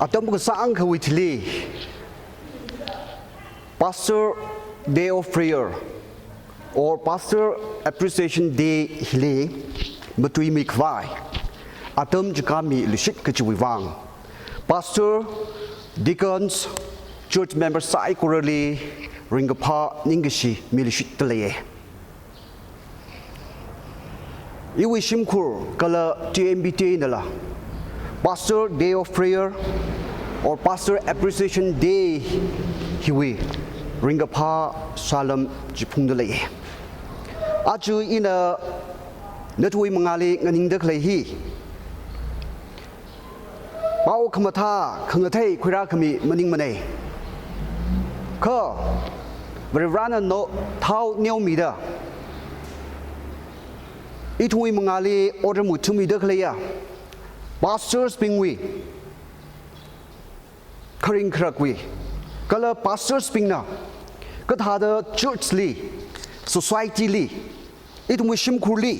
atam ko sang ka witli Pastor Day of Prayer or Pastor Appreciation Day hili betui mi kwai atam jikami lishit kecuwang Pastor Deacons Church members sai kurali ringapa ningishi milishit tele iwi shimkur kala TNBTA nala Pastor Day of Prayer or Pastor Appreciation Day hiwi ringapa salam jipungdale aju ina natui mangali nganing deklehi Pau kamata kangatai kwira kami maning manai ka verana no thau nyau mi da itui mangali order mu tumi da kleya pastors pingwi karing krakwi kala pastors pingna ka thada church li society li itui shim kurli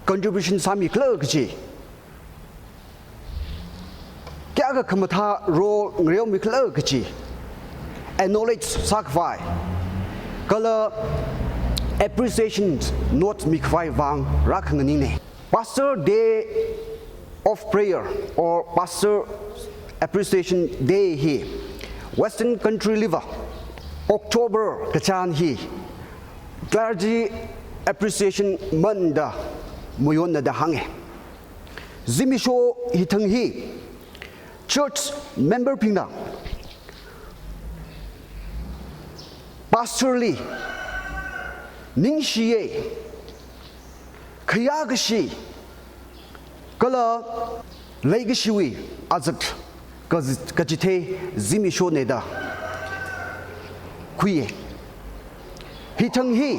contribution sami klagji kya ka kamata ro ngrew mi klagji acknowledge sacrifice kala appreciation not mikvai wang rakhangani ne Pastor Day of Prayer or Pastor Appreciation Day hi Western Country Liver October kachan hi Clergy Appreciation Month muyon na da hange zimisho hitang hi church member pingna pastorly ningshiye khayagashi kala laigashiwi azat kajite zimisho neda kuye hitang hi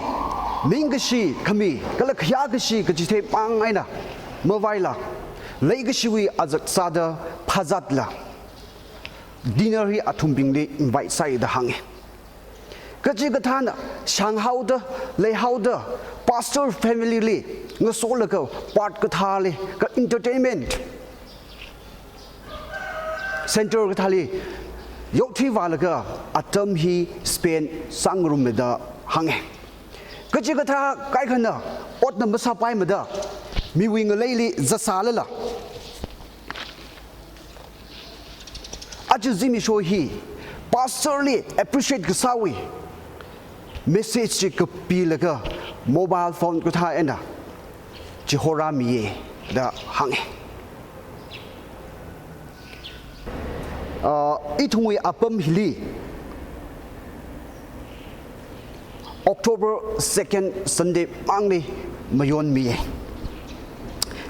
mingashi kami kala khayagashi kajite pangaina mawaila laigashiwi azat sada phazatla dinner hi athumbingli invite sai da hange kaji gathana shanghauda leihauda pastor family li ngasolaka part kathale ka entertainment center kathali yothi walaga atam hi spain sangrum da hange kaji gatha kai khana ot number sa pai mada mi wing leili zasala ajuzimi show hi pastorly appreciate gasawi message ka pilaga mobile phone ko tha ena jihora mi da hange itungwi apam hili October 2nd Sunday mangni mayon mi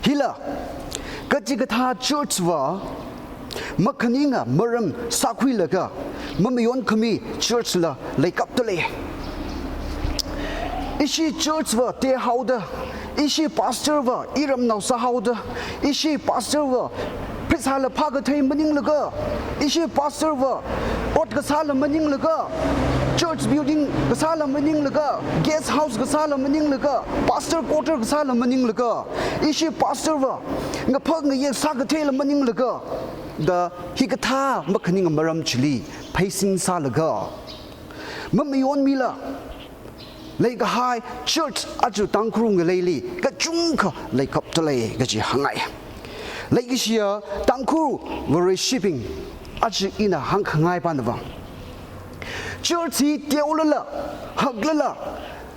hila kajigatha church wa makhaninga maram sakhuilaga mamayon khami church la laikap tole ishi church wa te hauda ishi pastor wa iram nau sa hauda ishi pastor wa prisala phaga thai maning laga ishi pastor wa ot ga sala maning laga church building ga sala maning laga guest house ga sala maning laga pastor quarter ga sala maning laga ishi pastor wa nga phag nga ye sa ga thela maning laga da hikatha makhaning maram chili phaisin sa laga mamayon mila Like high church aju Tangkhul ngeleli ka chungkha like up tole gaji hangai like isia Tangkhul very shipping aju ina hang hangai panwa church hi teolala haglala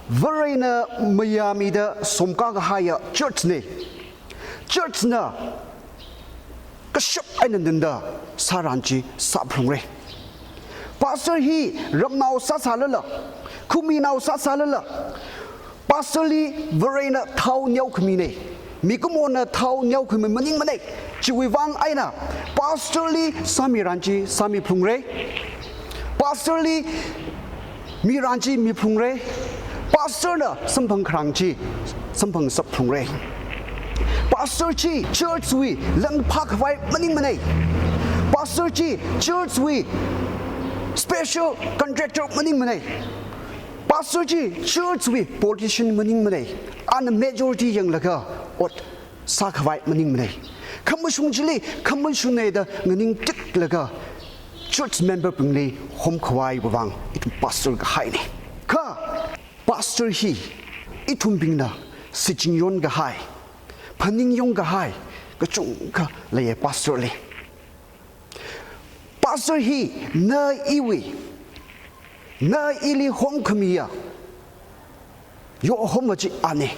very na Miami da somka ga haya church ne church na ka shop ainanda saranchi saprungre pastor hi ramnau sa salala Kumi now sasalala pastorly verena thau nyau khmine mikumona thau nyau khmi maning mane chiwang aina pastorly samiranchi sami phungre pastorly miranchi mi phungre pastor na samphang khrangchi samphang sap phungre pastor chi church we lang phak vai maning mane pastor chi church we special contractor maning mane Pastor ji church we politician maning mane an majority yang laga ot sakhwai maning mane คำว่าชุงจิลีคำว่าชุงในเดเงินติกแล้วก็ church member เป็นเลยหอมควายบางอีทุ่ม pastor ก็ให้เนี่ยข้า pastor ฮีอีทุ่มบิงนะสิจิงยนก็ให้พันนิงยงก็ให้ก็จุงก็เลย pastor เลย pastor ฮีเนยอีวีเนยอีลีหอมขมีอะโยหอมมาจีอันเนี่ย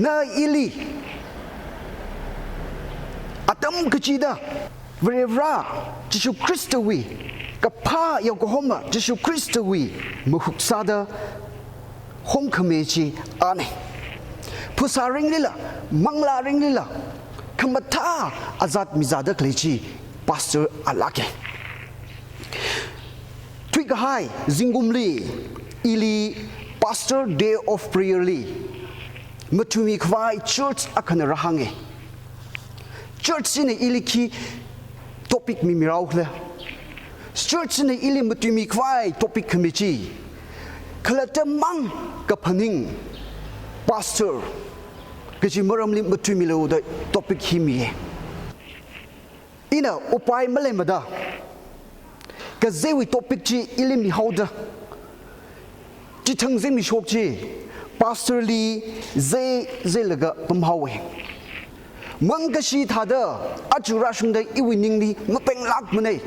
เนยอีลีอาตมกจีดาเวราจิชูคริสต์วีกับผ้ายกหอมจิชูคริสต์วีมุขซาดาหอมขมีจีอันเนี่ยผู้สาริงลิละมังลาริงลิละคำท่าอาจัดมิซาดะคลีจีพาสเตอร์อาลักเกทวิกไฮซิงกุมลีอีลีพาสเตอร์เดย์ออฟพรียร์ลีมาทุมีควายเชิร์ชอักขณระหังเอเชิร์ชในอีลีคีท็อปิกมีมิราอุเลยเชิร์ชในอีลีมาทุมีควายท็อปิกขมิจีขลัดมังกับพนิงพาสเตอร์ก็จะมาเริ่มลิมาทุมีเลวได้ท็อปิกฮิมีอินะอุปายมาเลยมาดาก็เจวิท็อปิกจีอีลีมีฮาวดาจีทั้งเจมีโชคจีพาสเตอร์ลีเจลกะตุ่มฮาวเองมังกชีท่าเดออาจุราชุนได้อีวินิงลีมาเป็นลักมันเอง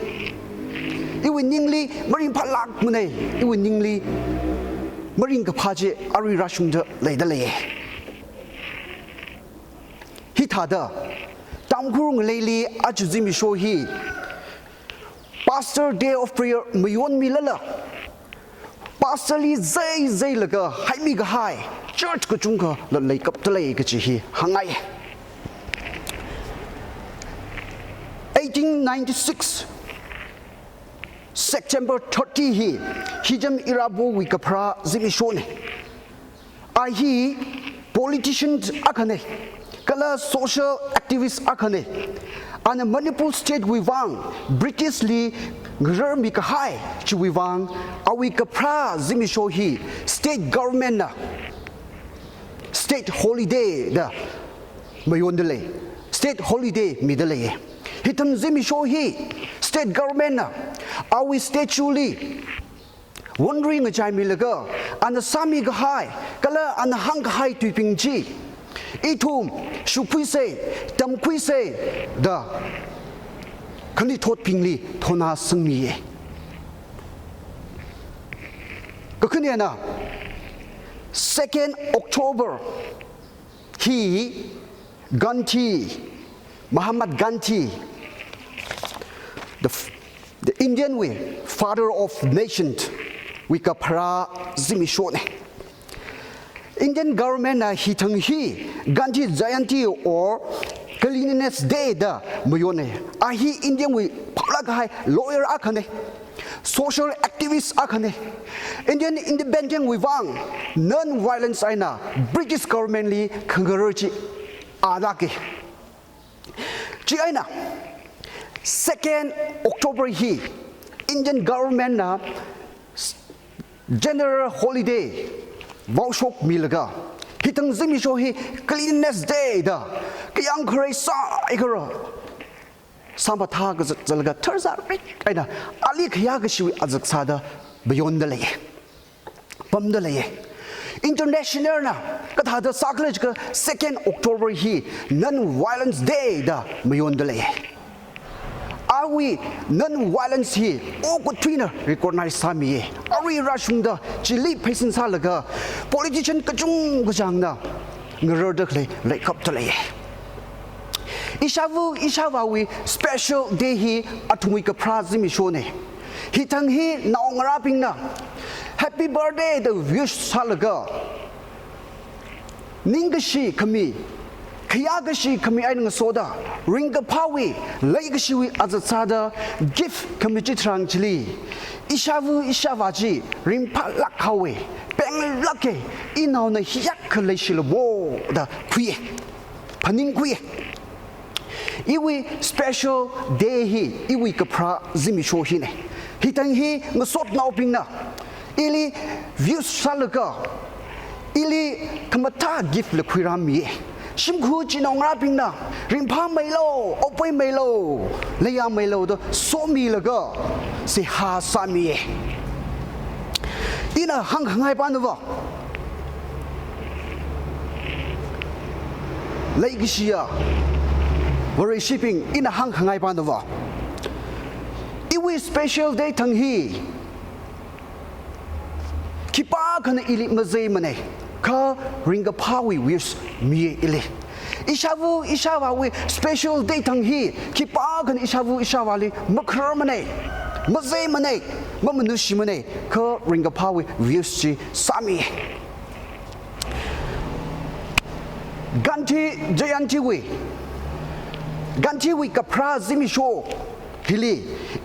อีวินิงลีมารินพัลักมันเองอีวินิงลีมารินกับพาเจอาริราชุนเดเลยได้เลยฮิท่าเดอตามครูงเลยลีอาจุจิมิโชฮี Pastor Day of Prayer ไม่ยวนมีละ Pastor ลีเจละก็ให้มีก็ให้ Church ก็จุงก็ละเลยกับทะเลก็จีฮีหังไง1896 September 30 he jam irabo wi kapra zimi shone a hi politicians akane kala social activists akane and Manipur state wi wang British li ngrer mi ka hai chi wi wang a wi kapra zimi sho hi state government na state holiday da mayon dele state holiday mi dele hitam zimi sho hi state government na awi statue li wondering a jai milaga and sami ga hai kala and hang hai tu ping ji itum shupui se tam kui se da khani thot ping li thona sung mi ye ka khani na 2nd October he Gandhi Muhammad Gandhi the Indian way father of nations we kapra zimi shone Indian government na hitang hi Gandhi Jayanti or cleanliness day da mayone a hi Indian way phalak hai lawyer akhane social activists akhane Indian independent we wang non violence aina British government li khangarchi adake chi aina 2nd October he Indian government na general holiday vouchok milaga hitang zimi sho hi cleanliness day da kyang khare sa ikara samba tha ga zalga tharza aina ali khya ga shi azak sada beyond the lay pam the lay international na ka tha da saklej ka 2nd October he non violence day da beyond the lay are we non-violence here? Oh, good trainer recognize Sami. Are we rushing the Chili Payson Salaga? Politician Kajung Gajanga. Ngerodakle, like up to lay. Ishavu, special day he at Wika Prazimi Shone. Hitang he now rapping na. Happy birthday, the wish Salaga. Ningashi Kami. Kayagashi kami ay ng soda, ringa pawi, laygasiwi azatsada, gift kami jitrang chili, ishavaji, rimpa lakhawe, peng lake, inaw na hiyak kalay silabo da kuye, paning kuye. Iwi special day hi, iwi kapra zimi shohine, hitang hi ngasot na oping na, ili views salaga, ili kamata gift lakwirami. ชิมคูจีนองราปิงนะริมพาไม่โลโอไปไม่โลเลยยังไม่โลตัวโซมีละก็สิหาสามีอีน่ะหังไงปานตัวเลยกิเชียบริชิปิงอีน่ะหังไงปานตัวอีวิสเปเชียลเดย์ทั้งฮีคิป้าคันอิลิมาเซมันเองข้าริงกับพาวิวิสมีอิลิอิชาวาวิสเปเชียลเดย์ทั้งฮีคิป้าคันอิชาวาลิมักครมันเองมาเซมันเองมนุษย์มันเองข้าริงกับพาวิวิสจีสามีกันที่เจยันทีวีกับพระซิมิโชฮิลี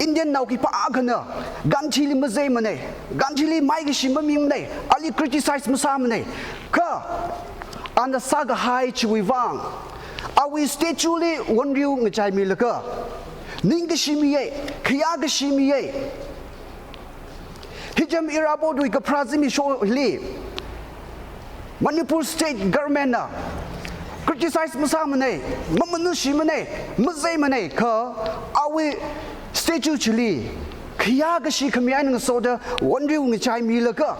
อินเดียนนาวกิปากันนะกันชิลิมาเซมันเองกันชิลิไม่กิชิมมีมันเองอาลีคริติไซส์มุสามันเองก็อันนั้นสักหายชีวิตวังอาวิสเตจูลีวันริวงใจมีละก็นิ่งกิชิมีเอขยากิชิมีเอฮิจามอิราโบดุยกับพระซิมิโชฮิลีมันนิปูสเตทกัร์เมนนะcriticize musamane mamanushi mane muzay mane ka awi statue chili khya ga shi khmyan ng soda wonriu ngi chai mi la ka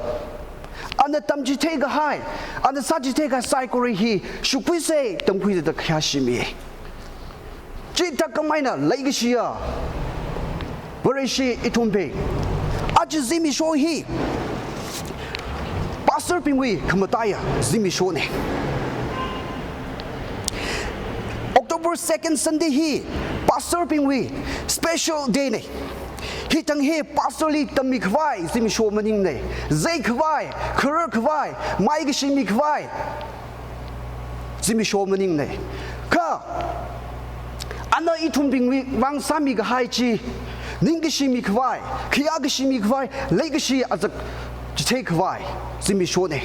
an tamji te ga hai an saji te ga sai kori hi shupui se tangpui da khya shi mi chi ta kamai na lai ga shi ya bore shi itumbe aj zimi sho hi pastor pingwi khamataya zimi sho ne October 2nd Sunday he pastor pingwi special day ne hi tang he pastor li tammi khwai zimi sho maning ne zai khwai khur khwai mai gi shimi khwai zimi sho maning ne ka ana itum pingwi wang sami ga hai chi ning gi shimi khwai khya gi shimi khwai lai gi shi azak chhe khwai zimi sho ne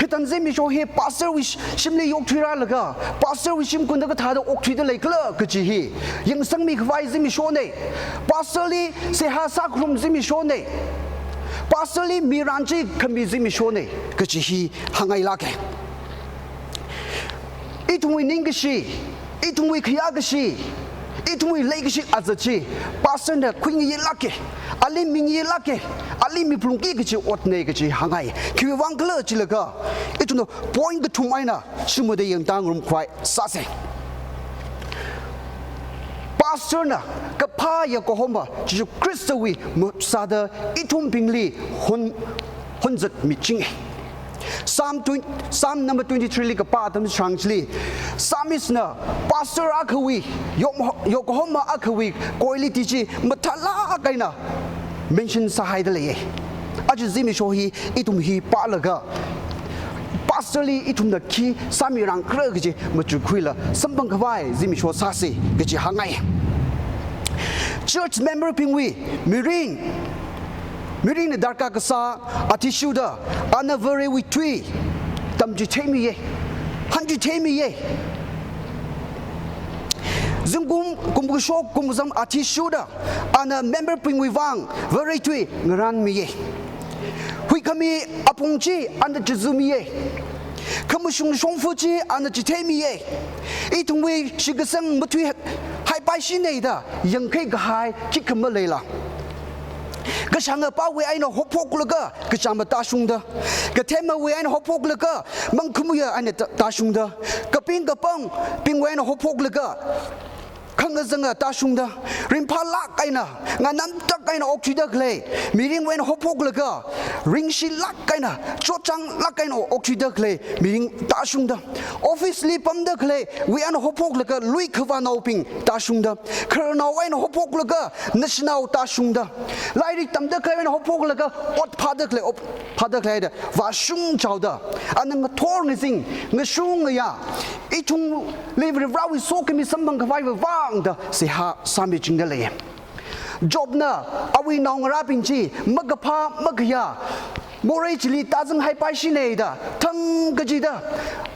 hitan zemi sho he pastor wish shimli yok thira laga pastor wish shim kun da ka thada ok thida lai kla ka chi hi yang sang mi khwai zemi sho ne pastor li se ha sa khrum zemi sho ne pastor li mi ranchi khami zemi sho ne ka chi hi hangai la ke itungwi ning shi itungwi khya ga shi itungwi lai ga shi azachi pastor na khwing ye la ke ali ming ye la ke ali mi plungki ke chi otne ke chi hangai ki wang kle chi la ka itu no point ke thumai na simu de yang tang rum khwai sa se pastor na ka pha ya ko homa chi kristawi mu sa da itum pingli hun zat mi ching Psalm number 23 li ka pa tam changli Psalmist na pastor akhawi Yokohama akhawi koili ti chi mathala kaina mention sahai da le aju zimi sho hi itum hi pa laga pastor li itum na ki samirang kra ge machu khuila sambang khwai zimi sho sa se ge chi hangai church member pingwi miring na darka ka sa atishuda anavare wi twi tamji themi ye hanji themi ye zungum kumbu shok kumuzam atishuda ana member pingwi wang very twi ngaran mi ye hui kami apungchi ana juzumi ye kamushung shongfuchi ana jithemi ye itungwi shigasang mutwi hai pai shinei da yangkai ga hai kikama leila ka shanga pa we ai no hopok laga ka chamba ta shungda ka thema we ai no hopok laga mangkhumuya ai ta shungda ka ping ka pang ping we ai no hopok laga khanga zanga ta shungda rimpa la kaina nga nam ta kaina okchida khle miring we no hopok laga ring shi la kaina chochang la kaina okchida khle miring ta shungda office li pam da khle we ai no hopok laga lui khwa no ping ta shungda khana we no hopok laga national ta shungda lai tam da khle no hopok laga ot phada khle da wa shung chawda an nga thor ni sing nga shung ya ichung live rawi so kemi sambang khwai wa da se ha sami ching da le job na awi nong ra ping chi magapha magya more chili ta jang hai pai shi nei da thang ga ji da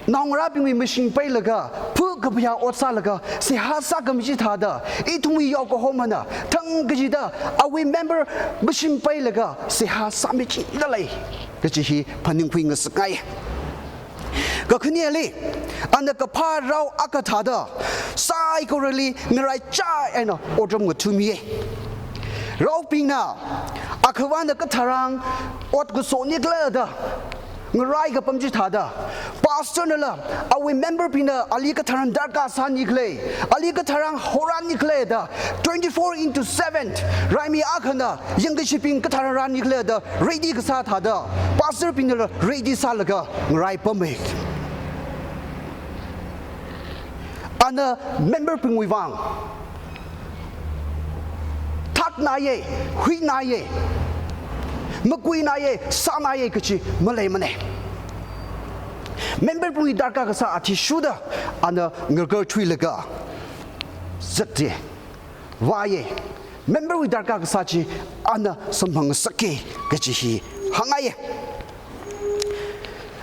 nong ra ping mi machine pai laga phu ga bya ot sa laga se ha sa ga mi chi tha da I thung wi yo ko hom na thang ga ji da awi member machine pai laga se ha sami chi da le ga chi hi phaning phui nga sakai ก็คือเนี่ยเลยอันนั้นก็พาเราอากาศเด้อสายก็เลยเงยใจไอ้เนาะอดมกับทุ่มีเราปีน่ะอาคือว่าเนี่ยก็ทารังอดกุศลนี่เลยเด้อเงยกับปั๊มจิตหาเด้อพาสเตอร์นั่นแหละเอาไว้เมมเบอร์ปีน่ะอาลีก็ทารังดาร์กาสันนี่เลยอาลีก็ทารังโฮรันนี่เลยเด้อ24/7ไรมีอาคือน่ะยังก็ชิปิงก็ทารังนี่เลยเด้อ ready ก็สาธาเด้อพาสเตอร์ปีน่ะ ready สาละก็เงยปั๊มเองอันนั้นเมมเบอร์ปีวิวังทักนายหุยนายมกุยนายสานายก็ชีมาเลยมันเองเมมเบอร์ปีดาร์กก็สาธิชุดอันนั้นเงือกช่วยเลยก็จัดเจวายเมมเบอร์ปีดาร์กก็สาธิอันนั้นสมบังสักเกก็ชีหางไง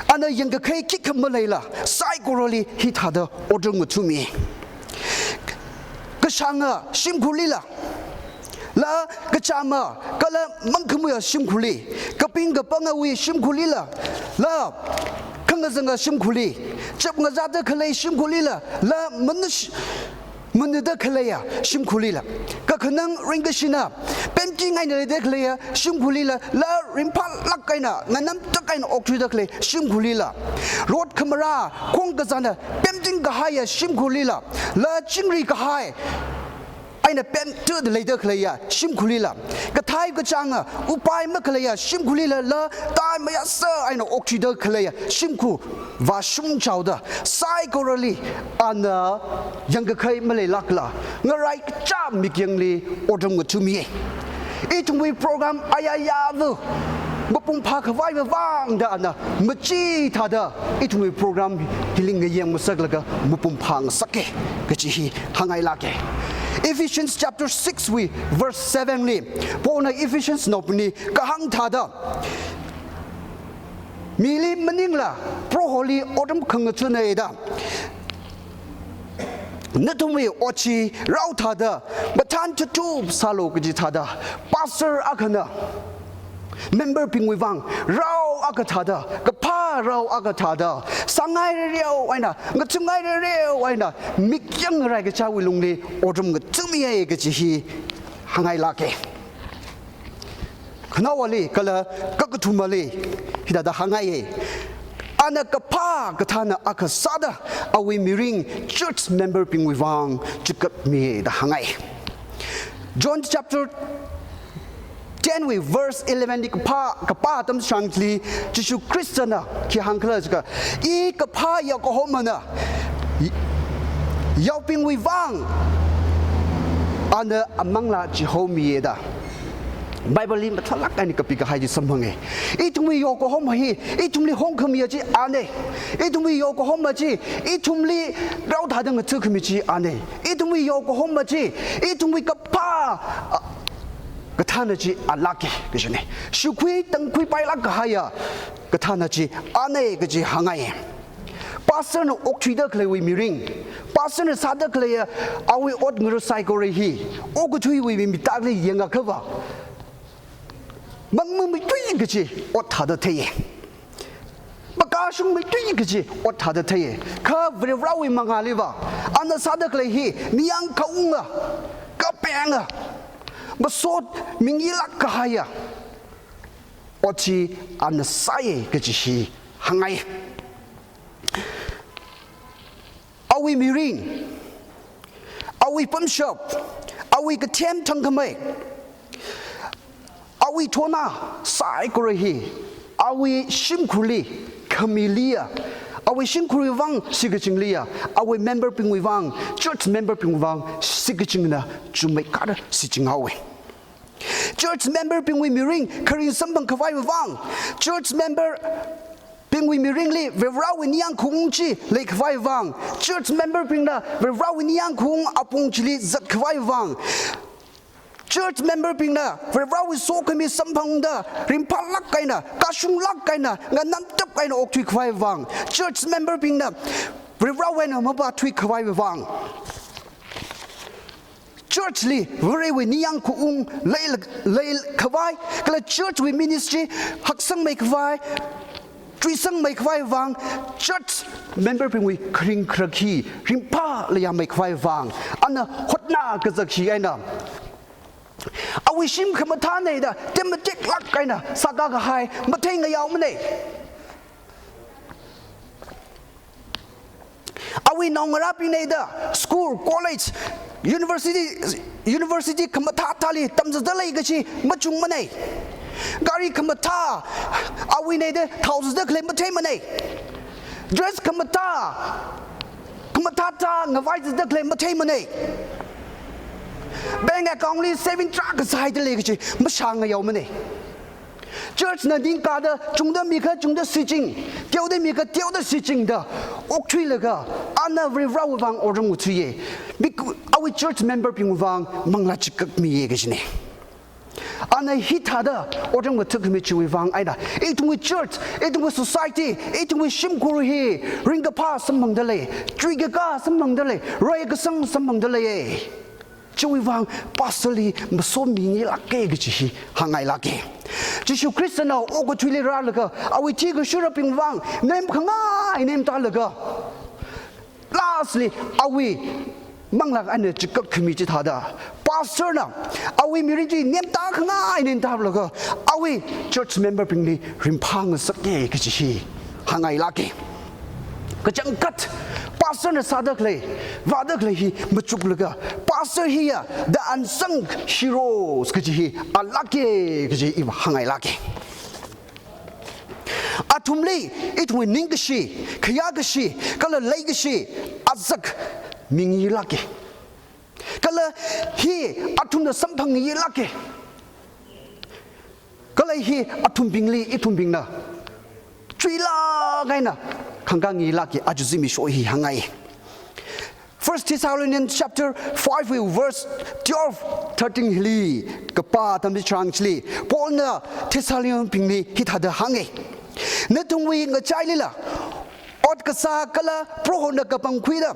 อันนั้นยังก็เคยคิดคำมาเลยล่ะไซโคโรลีฮิตาเดออดงทุ่มีก็ช่างชิมคุลีล่ะแล้วก็จำก็แล้วมันขโมยชิมคุลีก็ปิ้งก็ปังเอาไว้ชิมคุลีล่ะแล้วข้างในชิมคุลีจับเงินจัดได้เคยชิมคุลีล่ะแล้วมันได้เคยชิมคุลีล่ะก็ขนังริงก็ชินะเป็นจริงไงเนี่ยได้เคยชิมคุลีล่ะแล้วริมพัดลักไงน่ะงั้นน้ำตะไงน่ะออกช่วยได้เคยชิมคุลีล่ะรถขมราคงก็จะน่ะเป็นจริงก็ให้ชิมคุลีล่ะแล้วจิงรีก็ให้ไอ้เนี่ยเป็นเจอเลยเด็กเลยชิมคุลีละก็ท้ายก็จังอุปายไม่เคยชิมคุลีละตายไม่เสือไอ้เนี่ยออกที่เด็กเลยชิมคุว่าชุ่มเจ้าเด้อไซโคโรลีอันน่ะยังก็เคยไม่เลยลักละเงยไรจ้ามีเกียงลีอดมกับทุ่มีอีทุ่มีโปรแกรมอายายาดูมาปุ่มพาขวายมาว่างเด้อนะมาจีท่าเด้ออีทุ่มีโปรแกรมฮิลิงเงียงมาสักแล้วก็มาปุ่มพังสักเกก็จีหางไงลักเกEphesians chapter 6 verse 7 ni pona Ephesians no ni kahang thada mili maningla pro holy odam khang chune da natumi ochi rau thada batan chu salo gi thada pastor akana member pingwang rau akathada kapa rau akathada sangai reu aina ngachungai reu aina mikyang rai ga chawi lungli odum ga chumi ye ga chi hi hangai la ke khnawali kala kakathumali hida da hangai ye ana kapa kathana akasada awi miring church member pingwang chukap mi da hangai John chapter 10 verse 11 ni kapa tam shangli Jesu Christana ki hangkla ka I kapa ya ko homana yaw ping wi wang ana amangla jihomi da Bible li mathalak ani kapi ka haji samhange I tumi yo ko hom hi I tumli hong khami ji ane I tumi yo ko hom ji I tumli rau tha dang chu khami ji ane I tumi yo ko hom ji I tumi kapaก็ท่านจีอาลักเกก็จะเนี่ยสุขุยตั้งขุยไปลักก็หายก็ท่านจีอันนี้ก็จะหางไงภาษาโนอกชีเดอร์เคลวิมิริงภาษาโนซาเดอร์เคลเอาไว้อดมือไซโคเรฮีโอ้ก็ช่วยวิมิตาเลยยังก็ว่ามันไม่ช่วยก็จะอดท่าเดอร์เทียปากกาชงไม่ช่วยก็จะอดท่าเดอร์เทียข้าเวลาวิมังอาลีว่าอันนั้นซาเดอร์เคลฮีนี่ยังเขาอุ้งก็แปลงมาสดมิงลักกะหายอชีอันไซก็จะชีหางไงเอาวิมิริงเอาวิปั๊มชอบเอาวิกระเทียมทั้งขมายเอาวิโทนาสายกระหีเอาวิชิมคุลีคามิเลียเอาไว้ชิงคุยวังสิกจิงเลียเอาไว้ member ปิงวิวัง church member ปิงวิวังสิกจิงนะจุไม่กัดสิจิงเอาไว้ church member ปิงวิมิริงคาริสัมบังขวายวิวัง church member ปิงวิมิริงลีเวราวินิยังคุงจีเลยขวายวิวัง church member ปิงนะเวราวินิยังคุงอปุงจีลีจัดขวายวิวังchurch member ปิงนะเวลาวิโซคมีสัมพันธ์ดาริมพัลลักไกนะกาชุงลักไกนะงานน้ำจับไกนะออกทุยควายวัง church member ปิงนะเวลาเวนมาบาทุยควายวัง church ลีเวลาวินิยังคุงเลยควายก็เลย church วิ ministry หักสังไม่ควาย truy sang mai khwai wang church member ping we kring krakhi rimpa le ya mai khwai wang ana hotna ka zakhi aina awi shim khamatha nei da tematik lak kaina saka ga hai mathai nga yaw mane awi nongara pi nei da school college university khamatha thali tamza lai ga chi machung mane gari khamatha awi nei da thousands da claim mathai mane dress khamatha ta ngawai da claim mathai mane bank account li saving track side le chi ma sang yaw mane church na ding ka da chung da mi kha chung da si jing tiao da mi kha tiao da si jing da ok thui le ga ana ri raw wang orong u ye our church member ping wang mangla chi kak mi ye ga jine ana hitha da orong u thuk mi chi wang ai da etung church etung society etung shim guru hi ring ga pa samang da le tri ga ka samang da le roi ga sang samang da le ye chui wang pasali maso mi la ke gi chi hangai la ke Jishu Christian o go thui ra la ga awi ti ga shura ping wang nem khanga nem ta la ga lastly awi mangla an chi ka khmi chi tha da pastor na awi mi ri ji nem ta khanga nem ta la ga awi church member ping ni rim phang sa ke gi chi hangai la ke ka chang kat pastor na sadak le vadak le hi machuk laga pastor here the unsung heroes kaji alake kaji im hangai lake atumli it we ningashi khayagashi kala laigashi azak mingi lake kala hi atumna samphang yi lake kala hi atum bingli itum bingna trila gaina Kangang ilaki ajuzimi shohi hangai. 1 Thessalonians chapter 5 verse 12 13 hili kapa tambi changchli polna Thessalonian pingni hithada hangai. Natungwi nga chailila ot kasa kala prohona kapang khwida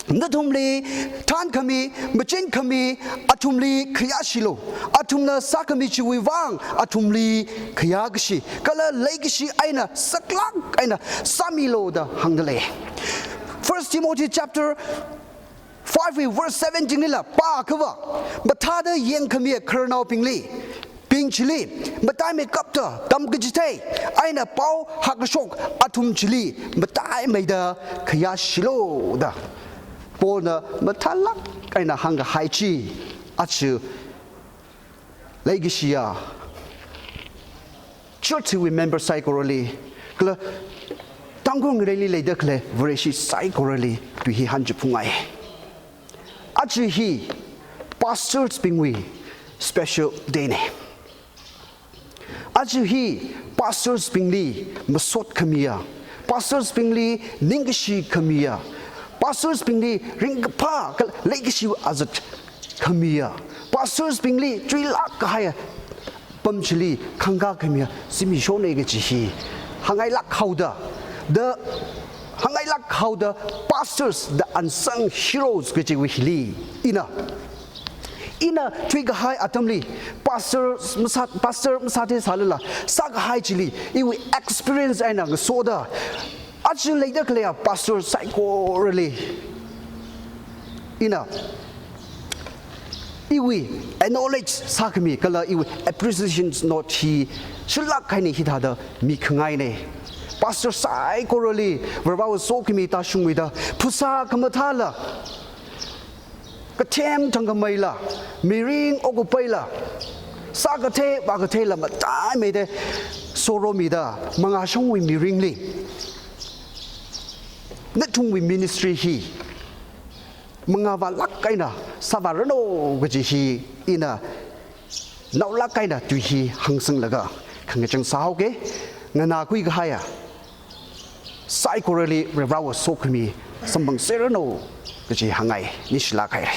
Natumli tan kami machin kami atumli khiyashilo atumna sakami chiwi wang atumli khiyagshi kala legishi aina saklak aina samilo da hangdale 1 Timothy chapter 5 verse 17 nila pa kawa bathada yen kami kharnau pingli pingchili batai me kapta tam gijite aina pau hakashok atum chili batai maida khiyashilo da Bona matala kaina hanga haichi achu legishia church we member psychorally kla Tangkhul really later kle very psychorally to he hanju pungai achu he pastors pingwi special dene achu he pastors pingli masot khamia pastors pingli ningashi khamia Pastors pingli ringpa legacy azat khamia pastors pingli 3 lakh kahaya pamchili khanga khamia simi shone ge chi hangai lak khauda the hangai lak khauda pastors the unsung heroes ge chi wihli ina 3 high atamli pastor masate salala sak high chili I we experience aina soda Actually, later clear pastor psychorally. Iwi acknowledge sakami kala iwi appreciations not he shulak kaini hithada mikangai ne. Pastor psychorally verba was sokimi tashungwida pusa kamathala. Katem tangamaila miring ogopaila. Sakate bagatela matai made soromida mangashong wi miringli. Natung we ministry he mangava lakaina savarano gaji he ina naw lakaina tu he hangsang laga khangchang sauge ngana kui ga haya psychorally revawa sokmi sambang serano gaji hangai nishla kai